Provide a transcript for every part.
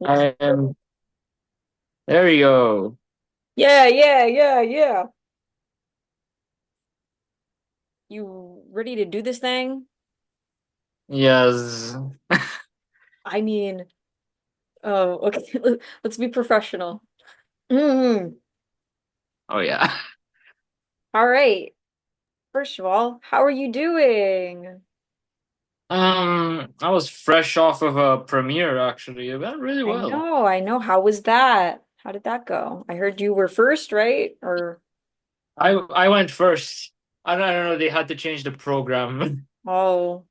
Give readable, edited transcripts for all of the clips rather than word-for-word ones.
Oops. I am. There you go. Yeah, yeah, yeah, yeah. You ready to do this thing? Yes. I mean, oh, okay. Let's be professional. Mm. Oh yeah. All right. First of all, how are you doing? I was fresh off of a premiere actually. It went really I well. know, I know. How was that? How did that go? I heard you were first, right? Or, I went first. I don't know. They had to change the program. oh,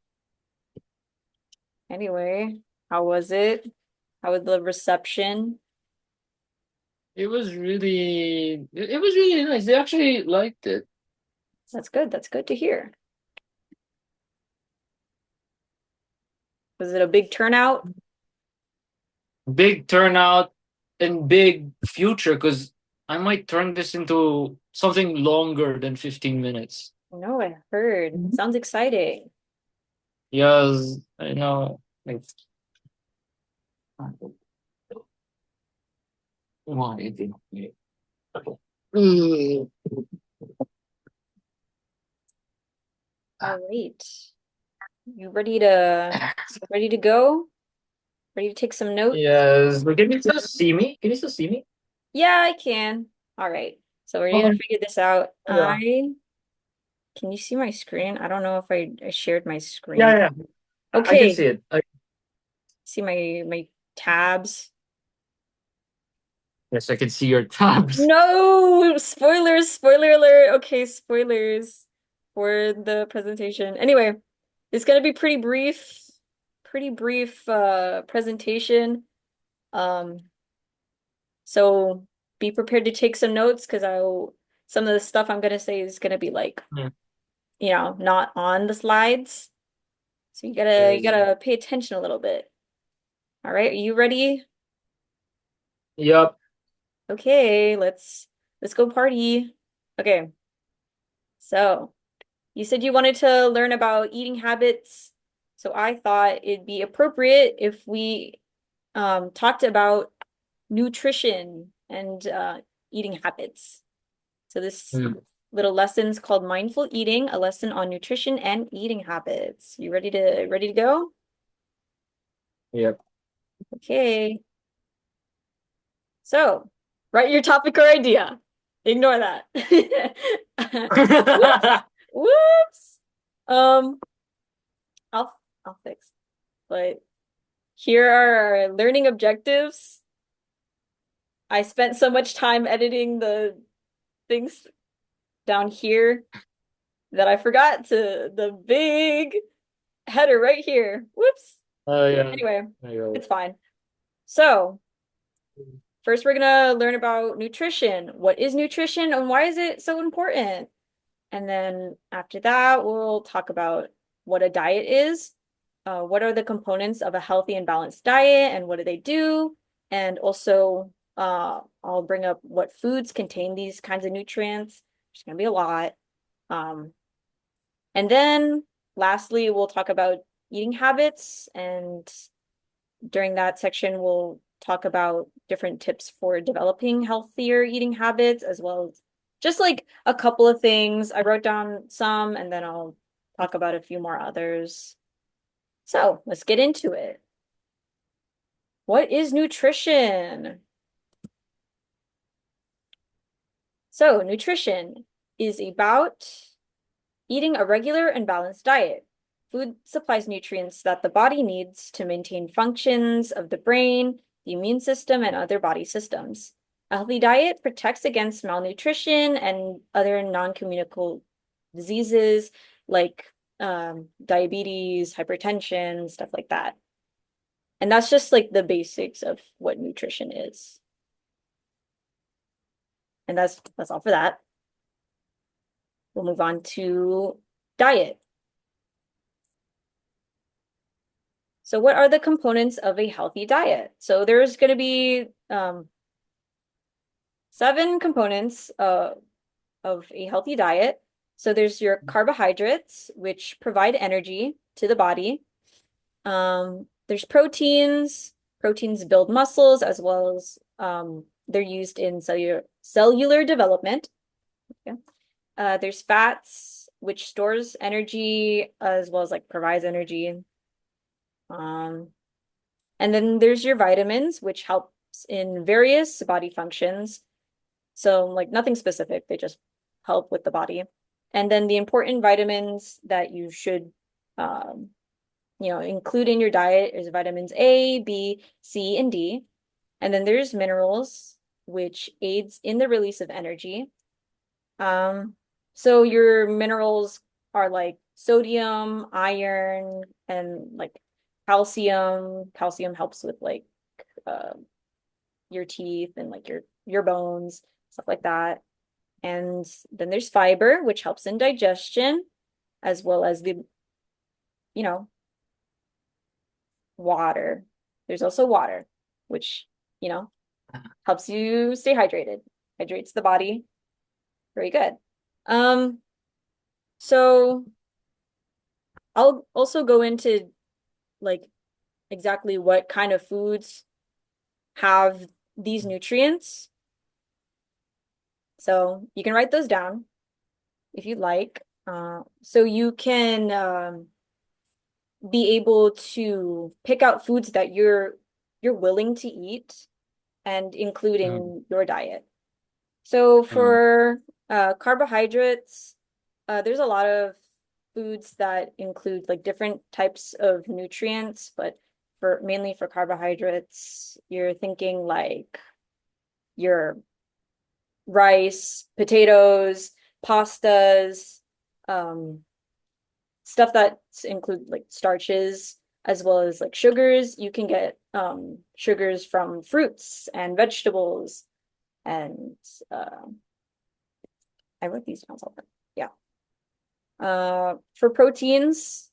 anyway, how was it? How was the reception? It was really nice. They actually liked it. That's good. That's good to hear. Was it a big turnout? Big turnout and big future because I might turn this into something longer than 15 minutes. No, I heard. Sounds exciting. Yes, I know. Like, why did we- Mm. All right. You ready to go? Ready to take some notes? Yes, but can you still see me? Can you still see me? Yeah, I can. All right. So we're gonna Okay. figure this out. Yeah. I Can you see my screen? I don't know if I shared my screen. Yeah, yeah. I can Okay. see it. See my tabs. Yes, I can see your tabs. No, spoilers, spoiler alert. Okay, spoilers for the presentation. Anyway, it's gonna be pretty brief presentation. Um So be prepared to take some notes because I'll some of the stuff I'm gonna say is gonna be like, Hmm. not on the slides. So you Yes. gotta pay attention a little bit. All right, are you ready? Yup. Okay, let's go party. Okay, so you said you wanted to learn about eating habits. So I thought it'd be appropriate if we talked about nutrition and eating habits. So this Hmm. little lesson's called Mindful Eating, a lesson on nutrition and eating habits. You ready to go? Yep. Okay. So, write your topic or idea. Ignore that. Whoops. Whoops. Um, I'll fix. But here are our learning objectives. I spent so much time editing the things down here that I forgot to the big header right here. Whoops. Yeah. Anyway, There you go. it's fine. So, first we're gonna learn about nutrition. What is nutrition and why is it so important? And then after that, we'll talk about what a diet is, what are the components of a healthy and balanced diet, and what do they do? And also, I'll bring up what foods contain these kinds of nutrients. There's gonna be a lot. Um, and then lastly, we'll talk about eating habits and during that section, we'll talk about different tips for developing healthier eating habits, as well as just like a couple of things. I wrote down some and then I'll talk about a few more others. So let's get into it. What is nutrition? So, nutrition is about eating a regular and balanced diet. Food supplies nutrients that the body needs to maintain functions of the brain, the immune system, and other body systems. A healthy diet protects against malnutrition and other non-communicable diseases like diabetes, hypertension, stuff like that. And that's just like the basics of what nutrition is. And that's all for that. We'll move on to diet. So what are the components of a healthy diet? So there's going to be 7 components of a healthy diet. So there's your carbohydrates, which provide energy to the body. There's proteins. Proteins build muscles as well as they're used in cellular development. Yeah. There's fats, which stores energy as well as like provides energy. Um, and then there's your vitamins, which helps in various body functions. So like nothing specific, they just help with the body. And then the important vitamins that you should include in your diet is vitamins A, B, C, and D. And then there's minerals, which aids in the release of energy. Um, so your minerals are like sodium, iron, and like calcium. Calcium helps with like uh, your teeth and like your bones, stuff like that. And then there's fiber, which helps in digestion, as well as you know, water. There's also water, which, you know, helps you stay hydrated, hydrates the body. Very good. Um, so I'll also go into like exactly what kind of foods have these nutrients. So you can write those down if you'd like. So you can be able to pick out foods that you're willing to eat and include Mm, in your diet. So mm, for carbohydrates, there's a lot of foods that include like different types of nutrients, but for mainly for carbohydrates, you're thinking like your rice, potatoes, pastas, um, stuff that include like starches as well as like sugars. You can get sugars from fruits and vegetables and uh, I wrote these down somewhere. Yeah. For proteins,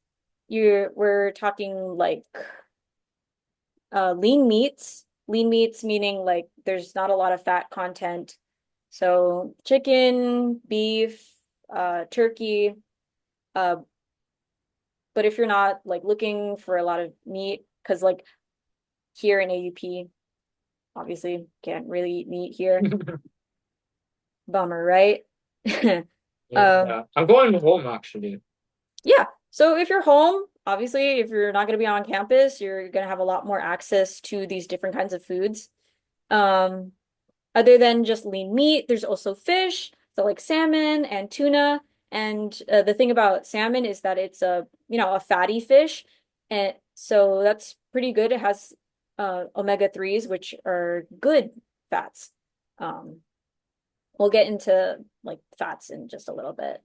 we're talking like lean meats. Lean meats meaning like there's not a lot of fat content. So chicken, beef, turkey. Uh, but if you're not like looking for a lot of meat, because like here in AUP, obviously can't really eat meat here. Bummer, right? Um, yeah, I'm going home actually. Yeah. So if you're home, obviously, if you're not going to be on campus, you're going to have a lot more access to these different kinds of foods. Um, Other than just lean meat, there's also fish, so like salmon and tuna. And the thing about salmon is that it's a fatty fish, and so that's pretty good. It has omega 3s, which are good fats. Um, we'll get into like fats in just a little bit.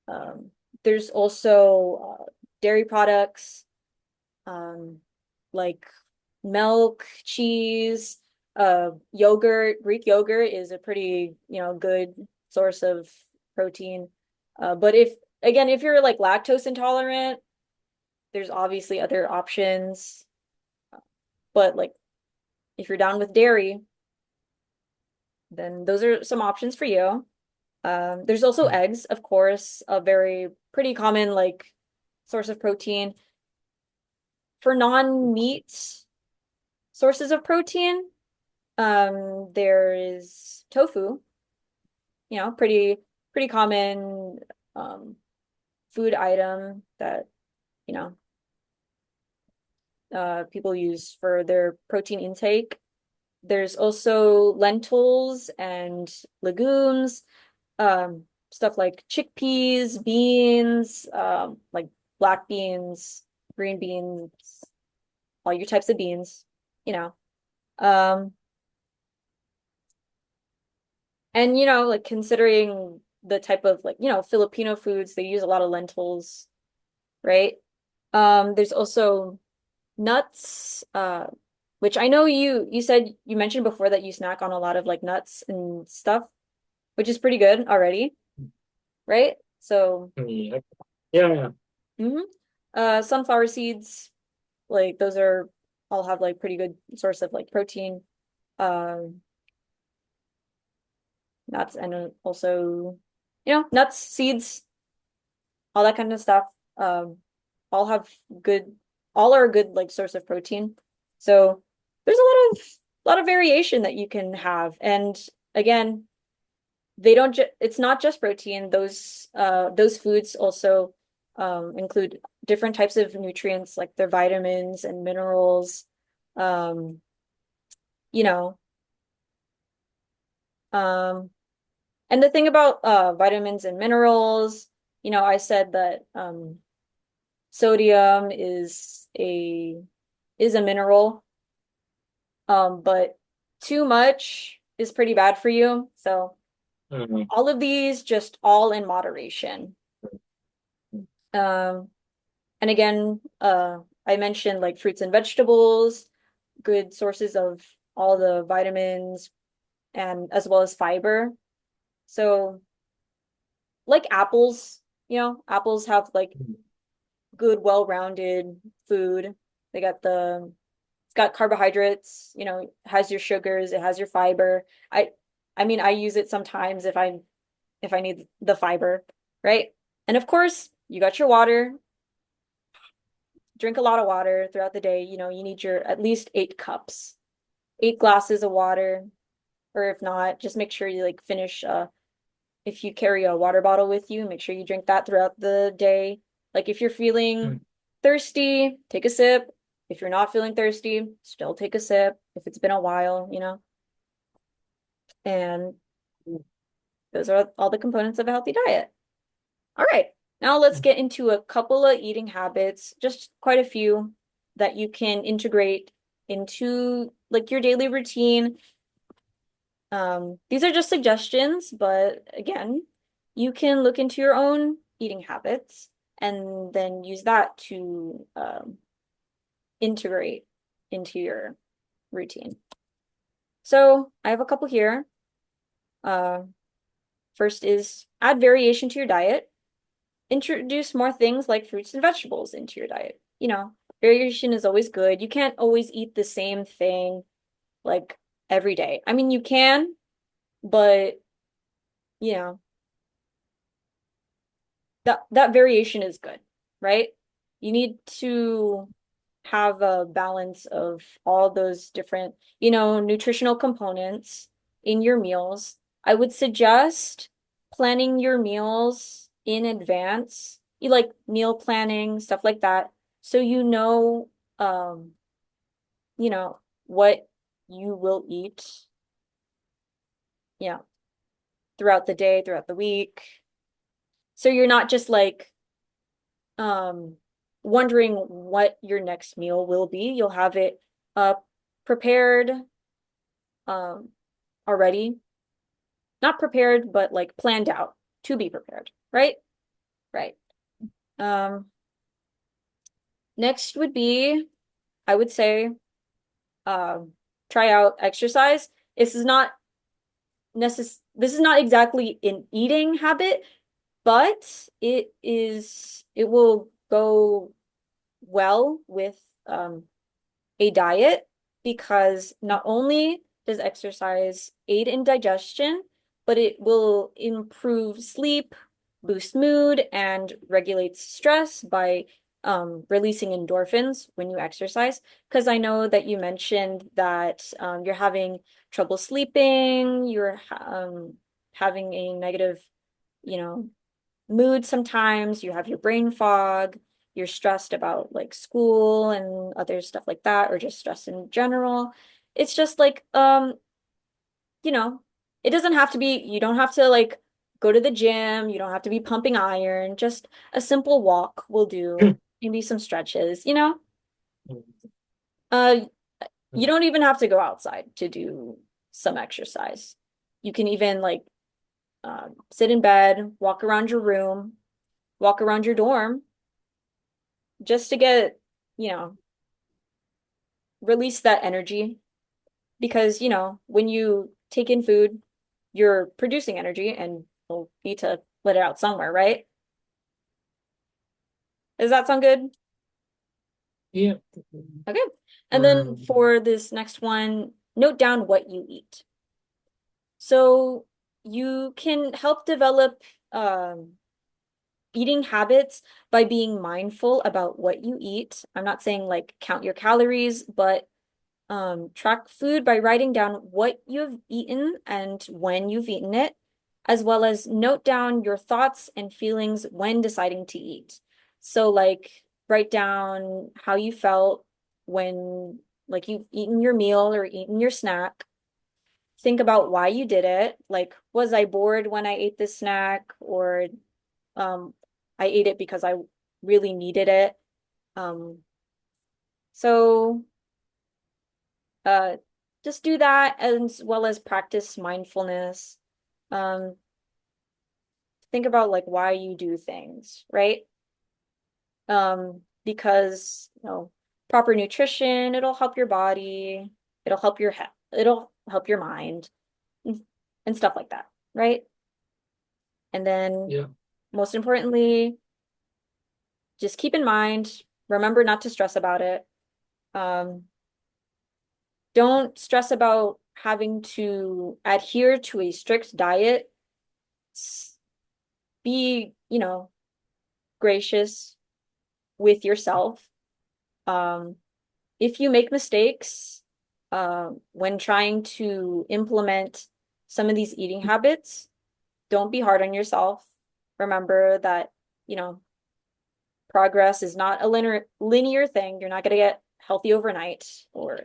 Um, there's also dairy products, um, like milk, cheese, yogurt. Greek yogurt is a pretty, good source of protein. But if you're like lactose intolerant, there's obviously other options. But like if you're down with dairy, then those are some options for you. There's also Mm. eggs, of course, a very pretty common like source of protein. For non-meat sources of protein, there is tofu, pretty common um food item that, you know, people use for their protein intake. There's also lentils and legumes, stuff like chickpeas, beans, like black beans, green beans, all your types of beans, you know. Um, and like considering the type of like, Filipino foods, they use a lot of lentils, right? There's also nuts, which I know you said you mentioned before that you snack on a lot of like nuts and stuff, which is pretty good already, right? So, Yeah, yeah, yeah. mhm. Sunflower seeds, like those are all have like pretty good source of like protein. Um, Nuts and also, nuts, seeds, all that kind of stuff. Um, all have good, all are a good like source of protein. So there's a lot of variation that you can have. And again, it's not just protein. Those foods also include different types of nutrients like their vitamins and minerals. Um, you know, um, and the thing about vitamins and minerals, I said that sodium is a mineral, but too much is pretty bad for you. So Mhm. all of these just all in moderation. Um, and again, I mentioned like fruits and vegetables, good sources of all the vitamins and as well as fiber. So like apples, apples have like good, well-rounded food. It's got carbohydrates, has your sugars, it has your fiber. I mean, I use it sometimes if I need the fiber, right? And of course, you got your water. Drink a lot of water throughout the day. You need your at least 8 cups, 8 glasses of water, or if not, just make sure you like finish if you carry a water bottle with you, make sure you drink that throughout the day. Like if you're feeling thirsty, take a sip. If you're not feeling thirsty, still take a sip if it's been a while. And those are all the components of a healthy diet. All right. Now let's get into a couple of eating habits, just quite a few that you can integrate into like your daily routine. These are just suggestions, but again, you can look into your own eating habits and then use that to integrate into your routine. So I have a couple here. Uh, First is add variation to your diet. Introduce more things like fruits and vegetables into your diet. Variation is always good. You can't always eat the same thing like every day. I mean, you can, but you know, that variation is good, right? You need to have a balance of all those different, nutritional components in your meals. I would suggest planning your meals in advance. You like meal planning, stuff like that, so um, you know, what you will eat, yeah, throughout the day, throughout the week. So you're not just like um wondering what your next meal will be. You'll have it uh prepared um already. Not prepared, but like planned out to be prepared, right? Right. Um Next would be, I would say, um try out exercise. This is not exactly an eating habit, but it will go well with a diet because not only does exercise aid in digestion, but it will improve sleep, boost mood, and regulates stress by releasing endorphins when you exercise. Because I know that you mentioned that you're having trouble sleeping, you're having a negative, you know, mood sometimes, you have your brain fog, you're stressed about like school and other stuff like that, or just stress in general. It's just like, you know, it doesn't have to be, you don't have to like go to the gym, you don't have to be pumping iron, just a simple walk will do, maybe some stretches. Uh, you don't even have to go outside to do some exercise. You can even like sit in bed, walk around your room, walk around your dorm just to get, you know, release that energy because, when you take in food, you're producing energy and you'll need to let it out somewhere, right? Does that sound good? Yeah. Okay. And then Um, for this next one, note down what you eat. So you can help develop um, eating habits by being mindful about what you eat. I'm not saying like count your calories, but Track food by writing down what you've eaten and when you've eaten it, as well as note down your thoughts and feelings when deciding to eat. So, like, write down how you felt when, like, you've eaten your meal or eaten your snack. Think about why you did it. Like, was I bored when I ate this snack, or um, I ate it because I really needed it? Um, so uh, just do that as well as practice mindfulness. Um, think about like why you do things, right? Because proper nutrition, it'll help your body, it'll help your head, it'll help your mind, and, and stuff like that, right? And then Yeah. most importantly, just keep in mind, remember not to stress about it. Um, don't stress about having to adhere to a strict diet. Be, gracious with yourself. Um, if you make mistakes, when trying to implement some of these eating habits, don't be hard on yourself. Remember that, you know, progress is not a linear thing. You're not going to get healthy overnight, or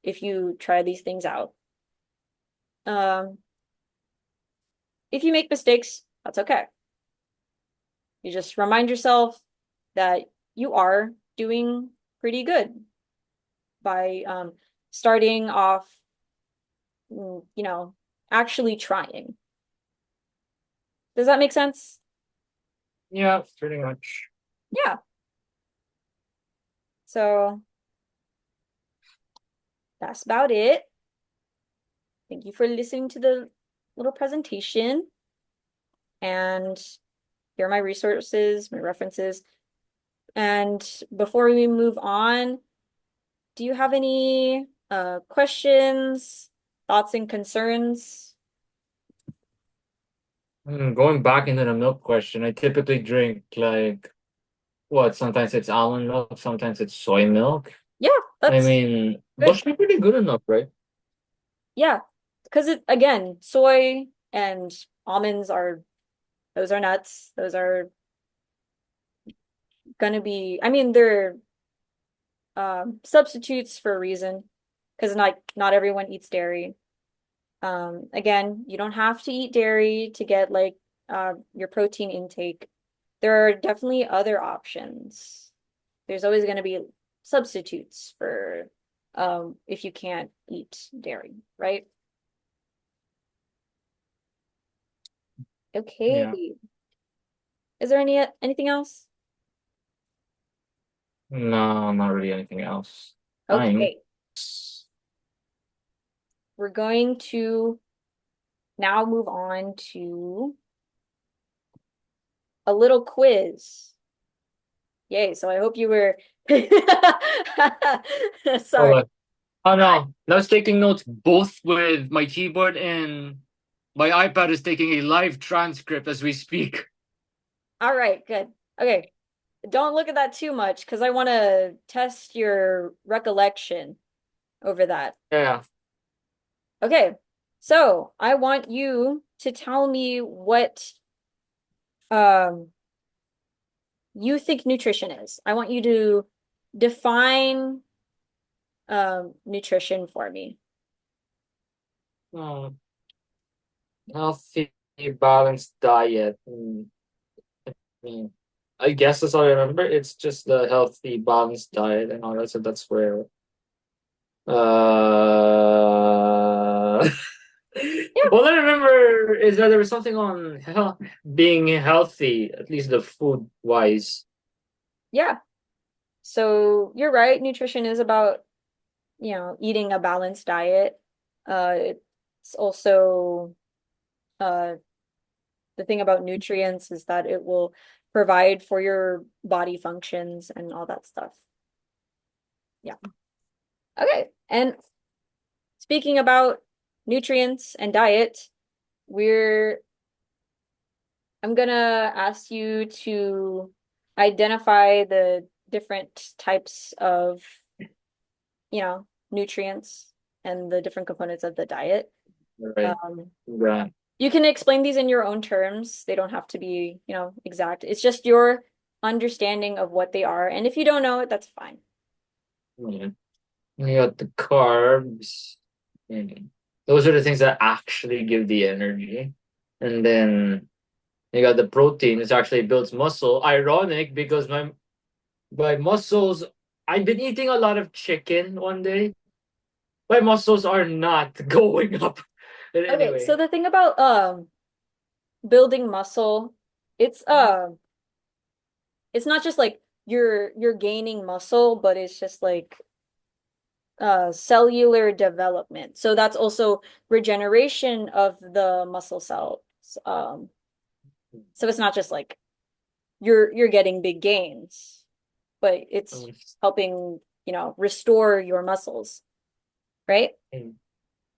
if you try these things out. Um, if you make mistakes, that's okay. You just remind yourself that you are doing pretty good by starting off, you know, actually trying. Does that make sense? Yeah, pretty much. Yeah. So that's about it. Thank you for listening to the little presentation. And here are my resources, my references. And before we move on, do you have any questions, thoughts, and concerns? Going back into the milk question, I typically drink like what? Sometimes it's almond milk, sometimes it's soy milk. Yeah, I that's mean, those good. should be pretty good enough, right? Yeah, because again, soy and almonds are those are nuts. Those are gonna be, I mean, they're substitutes for a reason, because not everyone eats dairy. Again, you don't have to eat dairy to get like your protein intake. There are definitely other options. There's always going to be substitutes for if you can't eat dairy, right? Okay. Yeah. Is there anything else? No, not really anything else. Fine. Okay. We're going to now move on to a little quiz. Yay, so I hope you were Hold sorry. on. Oh no, I was taking notes both with my keyboard and my iPad is taking a live transcript as we speak. All right, good. Okay. Don't look at that too much because I want to test your recollection over that. Yeah. Okay. So I want you to tell me what um you think nutrition is. I want you to define nutrition for me. Hmm. Healthy, balanced diet. Mm, I guess that's all I remember. It's just the healthy, balanced diet and all that. So that's where Yeah. all I remember is that there was something on being healthy, at least the food wise. Yeah. So you're right. Nutrition is about, eating a balanced diet. It's also uh the thing about nutrients is that it will provide for your body functions and all that stuff. Yeah. Okay. And speaking about nutrients and diet, we're I'm gonna ask you to identify the different types of, nutrients and the different components of the diet. Right. Um, Yeah. you can explain these in your own terms. They don't have to be, exact. It's just your understanding of what they are. And if you don't know it, that's fine. Yeah. You got the carbs. And those are the things that actually give the energy. And then you got the protein, which actually builds muscle. Ironic because my muscles, I've been eating a lot of chicken one day. My muscles are not going up. But Okay, so anyway. the thing about building muscle, it's it's not just like you're gaining muscle, but it's just like cellular development. So that's also regeneration of the muscle cells. Um, so it's not just like you're getting big gains, but it's um, helping, restore your muscles, right?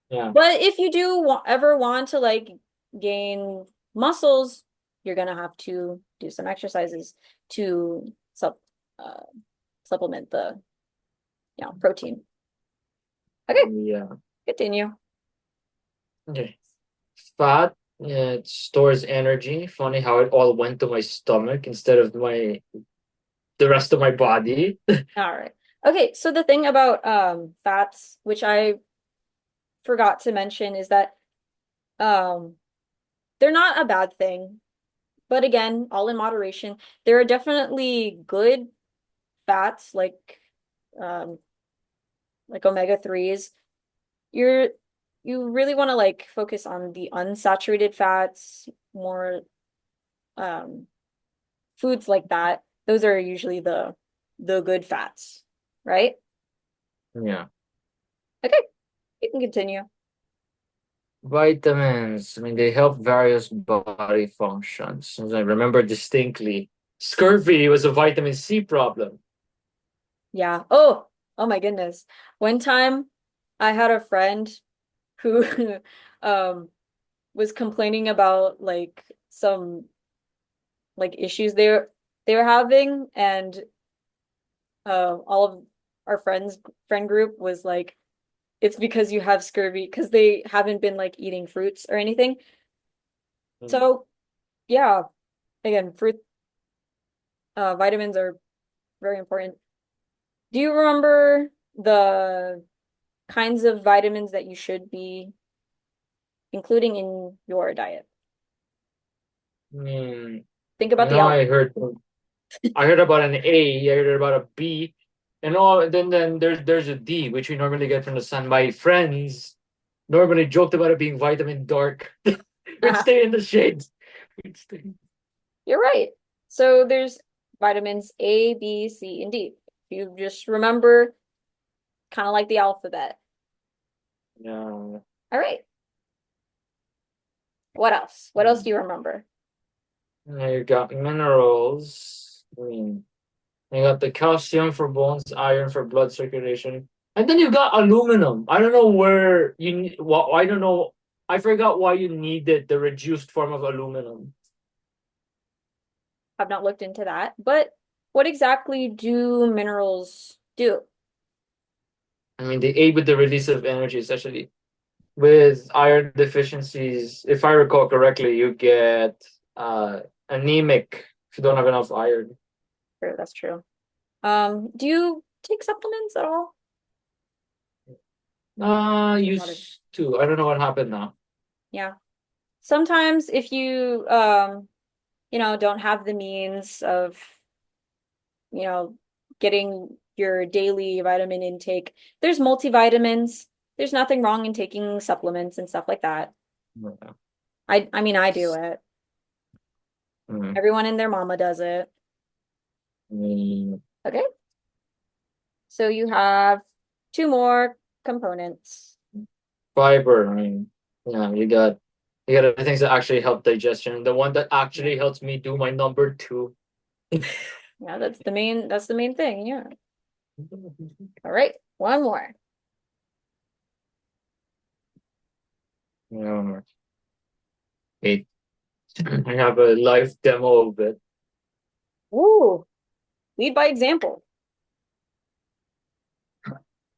yeah. But if you do ever want to like gain muscles, you're gonna have to do some exercises to uh, supplement the, protein. Okay, Yeah. continue. Okay. Fat, it stores energy. Funny how it all went to my stomach instead of the rest of my body. All right. Okay, so the thing about fats, which I forgot to mention, is that um they're not a bad thing, but again, all in moderation. There are definitely good fats um like omega 3s. You're you really want to like focus on the unsaturated fats, more um foods like that. Those are usually the good fats, right? Yeah. Okay, you can continue. Vitamins, I mean, they help various body functions. As I remember distinctly, scurvy was a vitamin C problem. Yeah. Oh my goodness. One time I had a friend who um was complaining about like some like issues they were having, and all of our friend group was like, it's because you have scurvy because they haven't been like eating fruits or anything. Mm. So yeah, again, fruit vitamins are very important. Do you remember the kinds of vitamins that you should be including in your diet? Mm, Think about the no, alpha. I heard about an A, I heard about a B, and all. Then there's a D, which we normally get from the sun. My friends normally joked about it being vitamin dark. We'd stay in the shades. We'd stay. You're right. So there's vitamins A, B, C, and D. You just remember kind of like the alphabet. Yeah. All right. What else? What else do you remember? Now you got minerals. I mean, you got the calcium for bones, iron for blood circulation, and then you got aluminum. I don't know where you need. Well, I don't know. I forgot why you needed the reduced form of aluminum. I've not looked into that, but what exactly do minerals do? I mean, they aid with the release of energy, essentially. With iron deficiencies, if I recall correctly, you get anemic if you don't have enough iron. True, that's true. Do you take supplements at all? Not a, Used to. I don't know what happened now. yeah. Sometimes if you don't have the means of, you know, getting your daily vitamin intake, there's multivitamins. There's nothing wrong in taking supplements and stuff like that. Yeah. I mean, I do it. Mm. Everyone and their mama does it. Mm. Okay. So you have two more components. Fiber. I mean, yeah, you got the things that actually help digestion. The one that Yeah. actually helps me do my number two. Yeah, that's the main thing. Yeah. All right. One more. Yeah, wait. I have a live demo of it. Ooh, lead by example.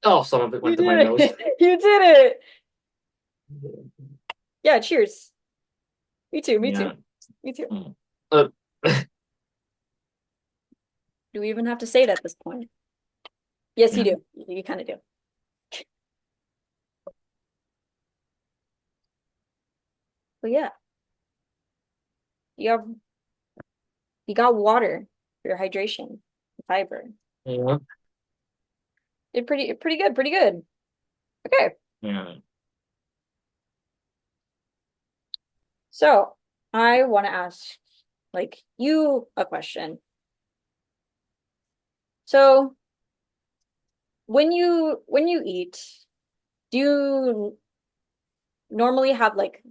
Oh, some of it You went to my did nose. it. You did it. Yeah, cheers. Me too, me too. Yeah. Me too. Mm. Uh, Do we even have to say it at this point? Yes, you yeah. do. You kind of do. But yeah, you have you got water for your hydration, fiber. Yeah. It pretty good, pretty good. Okay. Yeah. So I want to ask like you a question. So when you eat, do you normally have like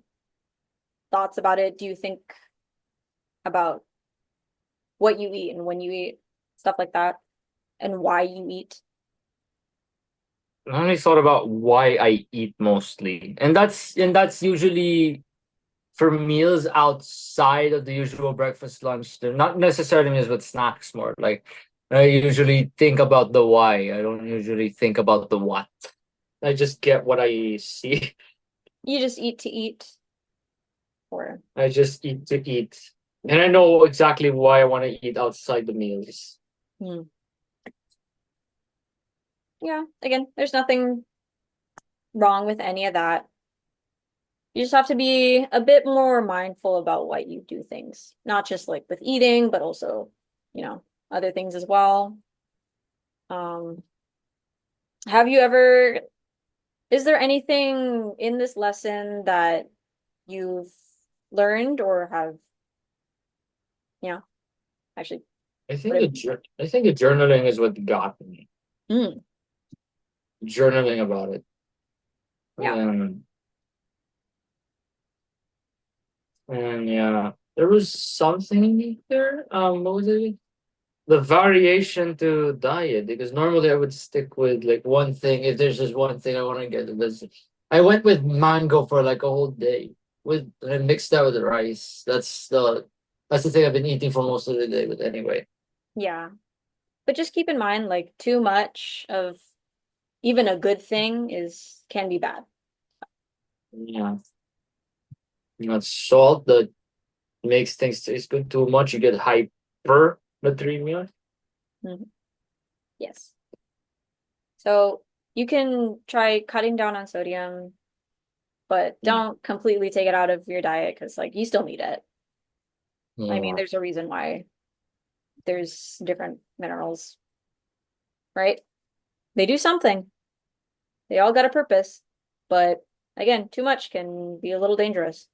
thoughts about it? Do you think about what you eat and when you eat, stuff like that, and why you eat? I only thought about why I eat mostly, and that's usually for meals outside of the usual breakfast, lunch. They're not necessarily meals, but snacks more. Like I usually think about the why. I don't usually think about the what. I just get what I see. You just eat to eat, or I just eat to eat, and I know exactly why I want to eat outside the meals. hmm. Yeah, again, there's nothing wrong with any of that. You just have to be a bit more mindful about what you do things, not just like with eating, but also, other things as well. Um, have you ever, is there anything in this lesson that you've learned or have, you know, actually put it? I think the journaling is what got me. Mm, Journaling about it. yeah. Um, and yeah, there was something there. What was it? The variation to diet, because normally I would stick with like one thing. If there's just one thing I want to get, I went with mango for like a whole day with and I mixed that with rice. That's the thing I've been eating for most of the day. But anyway, Yeah. But just keep in mind, like too much of even a good thing can be bad. yeah, salt that makes things taste good. Too much, you get hypernatremia. Mhm. Yes. So you can try cutting down on sodium, but Yeah, don't completely take it out of your diet because like you still need it. I mean, yeah, there's a reason why there's different minerals, right? They do something. They all got a purpose. But again, too much can be a little dangerous.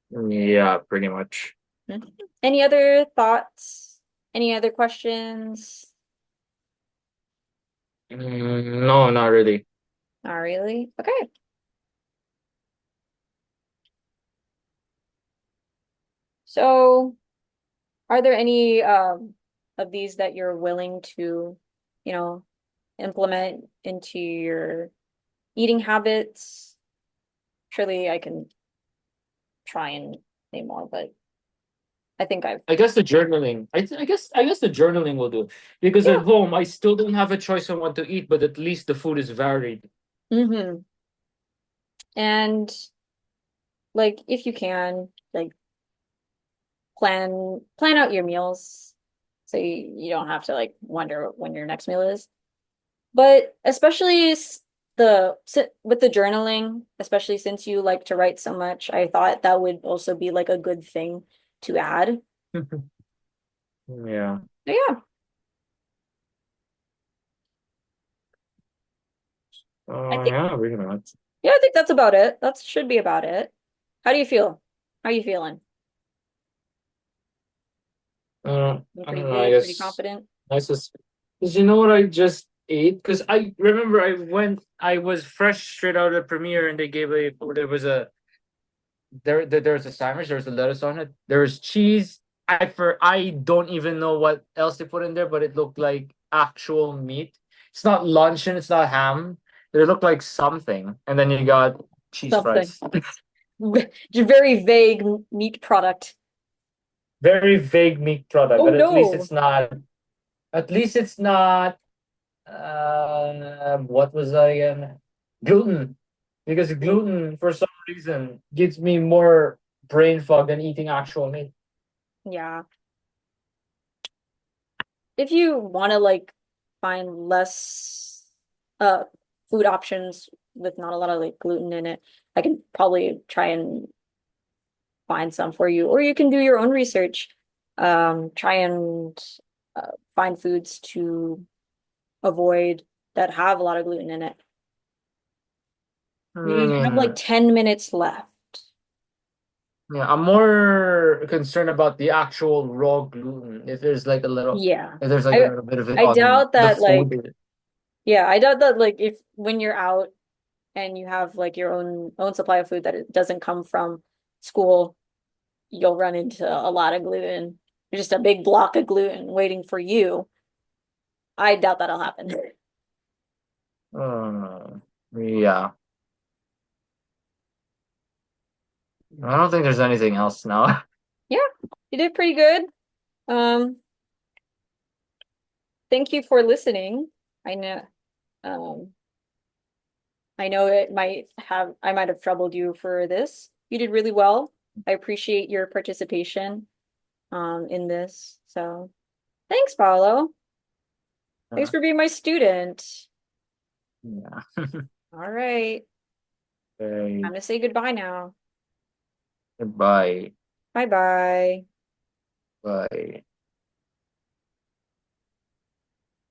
yeah, pretty much. Mhm. Any other thoughts? Any other questions? No, not really. Not really. Okay. So, are there any of these that you're willing to, you know, implement into your eating habits? Surely I can try and name more, but I think I've I guess the journaling. I guess the journaling will do because at yeah. home I still don't have a choice on what to eat, but at least the food is varied. Mm-hmm. And like if you can, like plan out your meals so you don't have to like wonder when your next meal is. But especially with the journaling, especially since you like to write so much, I thought that would also be like a good thing to add. Yeah. But yeah, I think Yeah, pretty much. yeah, I think that's about it. That should be about it. How do you feel? How are you feeling? You I pretty don't know. I good, pretty guess confident? I just because you know what I just ate because I remember I was fresh straight out of the premiere and they gave a there was a there was a sandwich, there was a lettuce on it, there was cheese. I don't even know what else they put in there, but it looked like actual meat. It's not luncheon, it's not ham. It looked like something, and then you got cheese Something. fries. Very vague meat product. Very vague meat product, Oh but at least no. it's not. At least it's not what was that again? Gluten. Because gluten for some reason gives me more brain fog than eating actual meat. Yeah. If you want to like find less uh food options with not a lot of like gluten in it, I can probably try and find some for you, or you can do your own research. Try and find foods to avoid that have a lot of gluten in it. I You have like mean, 10 minutes left. yeah, I'm more concerned about the actual raw gluten. Yeah. If there's like a I little bit of it I on doubt the that like food. yeah, I doubt that like if when you're out and you have like your own supply of food that it doesn't come from school, you'll run into a lot of gluten. Just a big block of gluten waiting for you. I doubt that'll happen. Yeah, I don't think there's anything else now. Yeah, you did pretty good. Um, thank you for listening. I know um I know I might have troubled you for this. You did really well. I appreciate your participation in this. So thanks, Paolo. Thanks for being my student. Yeah. All right. Okay. Time to say goodbye now. Goodbye. Bye bye. Bye.